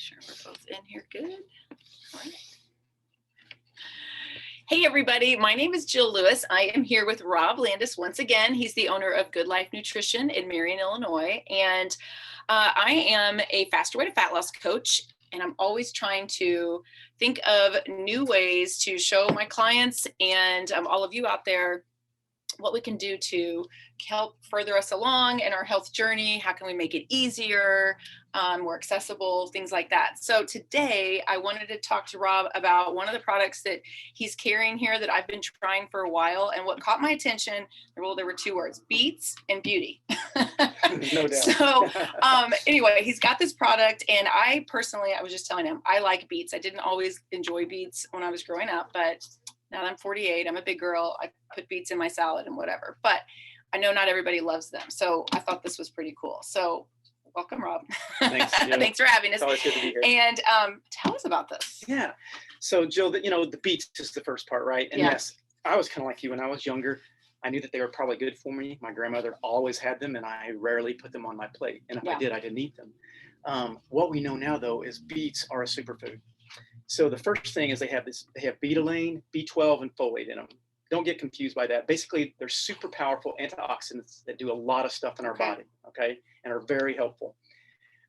Sure, we're both in here good. All right. Hey everybody, my name is Jill Lewis. I am here with Rob Landis once again. He's the owner of Good Life Nutrition in Marion, Illinois. And I am a faster way to fat loss coach. And I'm always trying to think of new ways to show my clients and all of you out there what we can do to help further us along in our health journey. How can we make it easier, more accessible, things like that. So today I wanted to talk to Rob about one of the products that he's carrying here that I've been trying for a while. And what caught my attention, well, there were two words, beets and beauty. No doubt. So anyway, he's got this product, and I was just telling him, I like beets. I didn't always enjoy beets when I was growing up, but now that I'm 48, I'm a big girl. I put beets in my salad and whatever, but I know not everybody loves them. So I thought this was pretty cool. So welcome, Rob. Thanks. Thanks for having us. It's always good to be here. And tell us about this. Yeah. So Jill, the beets is the first part, right? And yes, I was kind of like you when I was younger. I knew that they were probably good for me. My grandmother always had them, and I rarely put them on my plate. And if I did, I didn't eat them. What we know now, though, is beets are a superfood. So the first thing is they have betalain, B12, and folate in them. Don't get confused by that. Basically, they're super powerful antioxidants that do a lot of stuff in our body, okay, and are very helpful.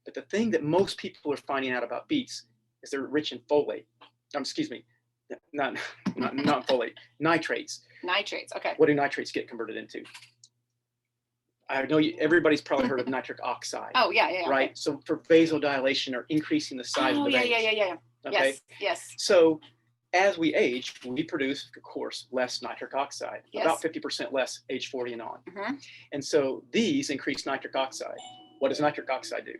But the thing that most people are finding out about beets is they're rich in folate. Excuse me, not folate, nitrates. Nitrates, okay. What do nitrates get converted into? I know everybody's probably heard of nitric oxide. Oh, yeah. Right? Okay. So for vasodilation or increasing the size of the veins. Yeah. Okay. Yes. So as we age, we produce, of course, less nitric oxide, about 50% less age 40 and on. Mm-hmm. And so these increase nitric oxide. What does nitric oxide do?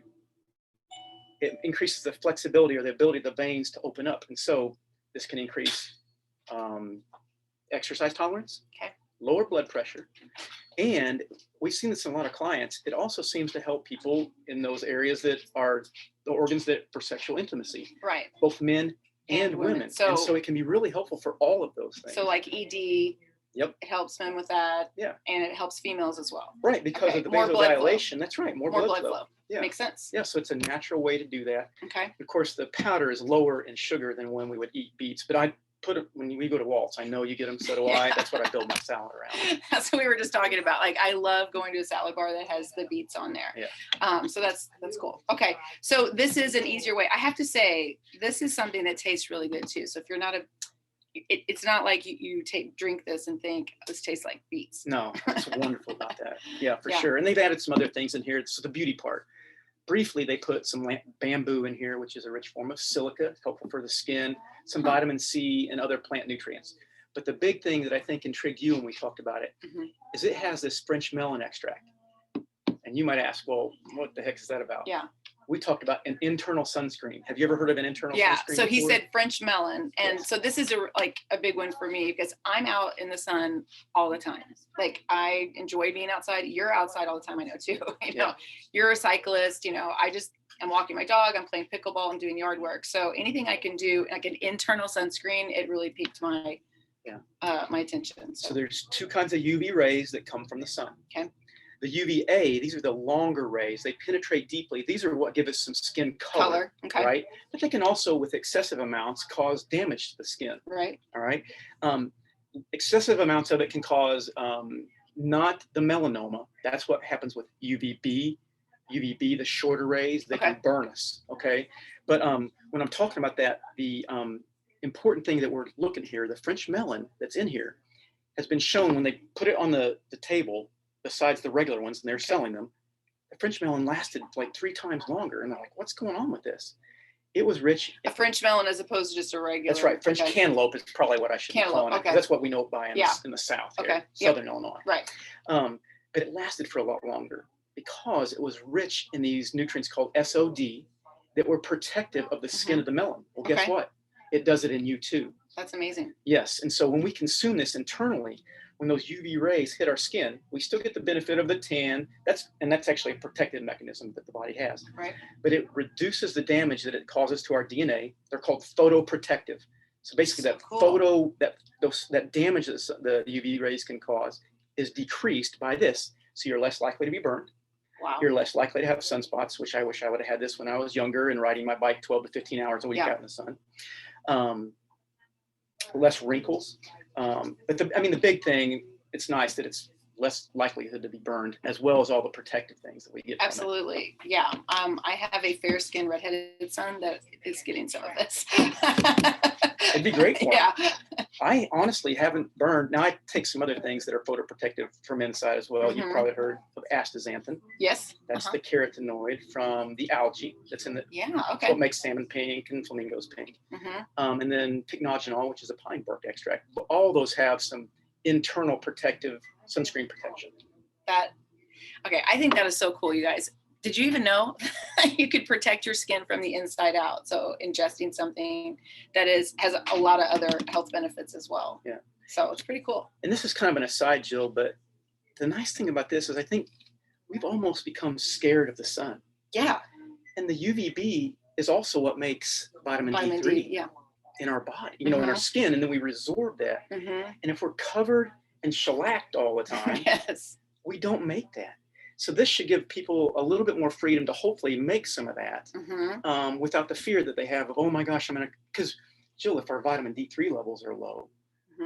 It increases the flexibility or the ability of the veins to open up. And so this can increase exercise tolerance, lower blood pressure. And we've seen this in a lot of clients. It also seems to help people in those areas that are the organs that for sexual intimacy, right? Both men and women. And so it can be really helpful for all of those things. So like ED, it helps men with that. Yeah. And it helps females as well. Right, because of the vasodilation. That's right, more blood flow. Yeah. Makes sense. Yeah, so it's a natural way to do that. Okay. Of course, the powder is lower in sugar than when we would eat beets, but I put it when we go to Waltz. I know you get them, so do I. That's what I build my salad around. That's what we were just talking about. Like, I love going to a salad bar that has the beets on there. Yeah. So that's cool. Okay. So this is an easier way. I have to say, this is something that tastes really good too. So if you're not it's not like you drink this and think this tastes like beets. No, it's wonderful about that. Yeah, for sure. And they've added some other things in here. It's the beauty part. Briefly, they put some bamboo in here, which is a rich form of silica, helpful for the skin, some vitamin C and other plant nutrients. But the big thing that I think intrigued you when we talked about it is it has this French melon extract. And you might ask, well, what the heck is that about? Yeah. We talked about an internal sunscreen. Have you ever heard of an internal sunscreen? Yeah, so he before? said French melon. And so this is a big one for me because I'm out in the sun all the time. Like, I enjoy being outside. You're outside all the time, I know too. You're a cyclist, I'm walking my dog, I'm playing pickleball, I'm doing yard work. So anything I can do, like an internal sunscreen, it really piqued my attention. So there's two kinds of UV rays that come from the sun. Okay. The UVA, these are the longer rays. They penetrate deeply. These are what give us some skin color, right? But they can also, with excessive amounts, cause damage to the skin. Right. All right. Excessive amounts of it can cause not the melanoma. That's what happens with UVB, the shorter rays. They can burn us. Okay. But when I'm talking about that, the important thing that we're looking here, the French melon that's in here, has been shown when they put it on the table, besides the regular ones, and they're selling them, the French melon lasted like 3 times longer. And they're like, what's going on with this? It was rich. A French melon as opposed to just a regular. That's right. French cantaloupe is probably what I should be calling it. That's what we know it by in the South, here, Southern Illinois. Right. But it lasted for a lot longer because it was rich in these nutrients called SOD that were protective of the skin of the melon. Well, guess what? It does it in you too. That's amazing. Yes. And so when we consume this internally, when those UV rays hit our skin, we still get the benefit of the tan. That's actually a protective mechanism that the body has. Right. But it reduces the damage that it causes to our DNA. They're called photoprotective. So basically, that damage that the UV rays can cause is decreased by this. So you're less likely to be burned. Wow. You're less likely to have sunspots, which I wish I would have had this when I was younger and riding my bike 12 to 15 hours a week out in the sun. Less wrinkles. But the big thing, it's nice that it's less likelihood to be burned, as well as all the protective things that we get. Absolutely. Yeah. I have a fair skinned redheaded son that is getting some of this. It'd be great for him. Yeah. I honestly haven't burned. Now I take some other things that are photoprotective from inside as well. You've probably heard of astaxanthin. Yes. That's the carotenoid from the algae that's in the. Yeah. Okay. What makes salmon pink and flamingos pink. And then pycnogenol, which is a pine bark extract. All those have some internal protective sunscreen protection. Okay. I think that is so cool, you guys. Did you even know you could protect your skin from the inside out? So ingesting something that has a lot of other health benefits as well. Yeah. So it's pretty cool. And this is kind of an aside, Jill, but the nice thing about this is I think we've almost become scared of the sun. Yeah. And the UVB is also what makes vitamin D3 in our body, in our skin. And then we resorb that. And if we're covered and shellacked all the time, we don't make that. So this should give people a little bit more freedom to hopefully make some of that without the fear that they have of, oh my gosh, because Jill, if our vitamin D3 levels are low,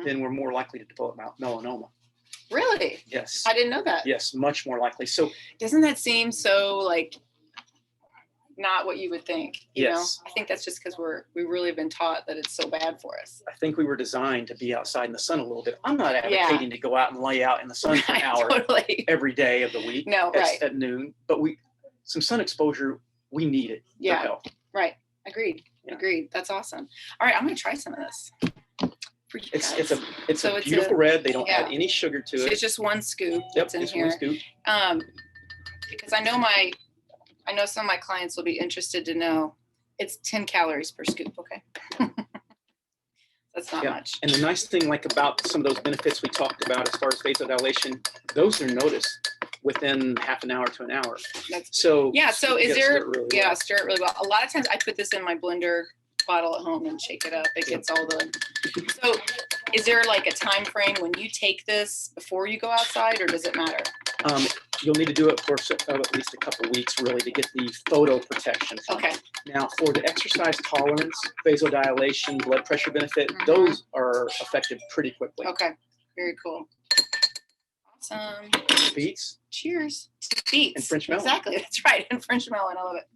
then we're more likely to develop melanoma. Really? Yes. I didn't know that. Yes, much more likely. So doesn't that seem so like not what you would think? You know? I think that's just because we really have been taught that it's so bad for us. I think we were designed to be outside in the sun a little bit. I'm not advocating to go out and lay out in the sun for an hour every day of the week at noon, but some sun exposure, we need it for health. Right. Agreed. That's awesome. All right, I'm gonna try some of this. It's a beautiful red. They don't add any sugar to it. So it's just one scoop that's in here. One scoop. Because I know some of my clients will be interested to know it's 10 calories per scoop. Okay. That's not much. And the nice thing about some of those benefits we talked about as far as vasodilation, those are noticed within half an hour to an hour. So is there, stir it really well. A lot of times I put this in my blender bottle at home and shake it up. It gets all so is there like a time frame when you take this before you go outside, or does it matter? You'll need to do it for at least a couple of weeks really to get the photo protection. Okay. Now for the exercise tolerance, vasodilation, blood pressure benefit, those are effective pretty quickly. Okay. Very cool. Awesome. Beets. Cheers. Beets. And French melon. Exactly. That's right. And French melon. I love it.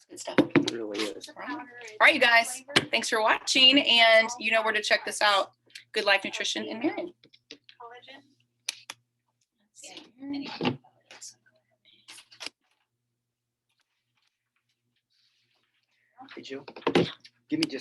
Good stuff. It really is. All right, you guys. Thanks for watching. And you know where to check this out. Good Life Nutrition in Marion. Hey, Jill, give me just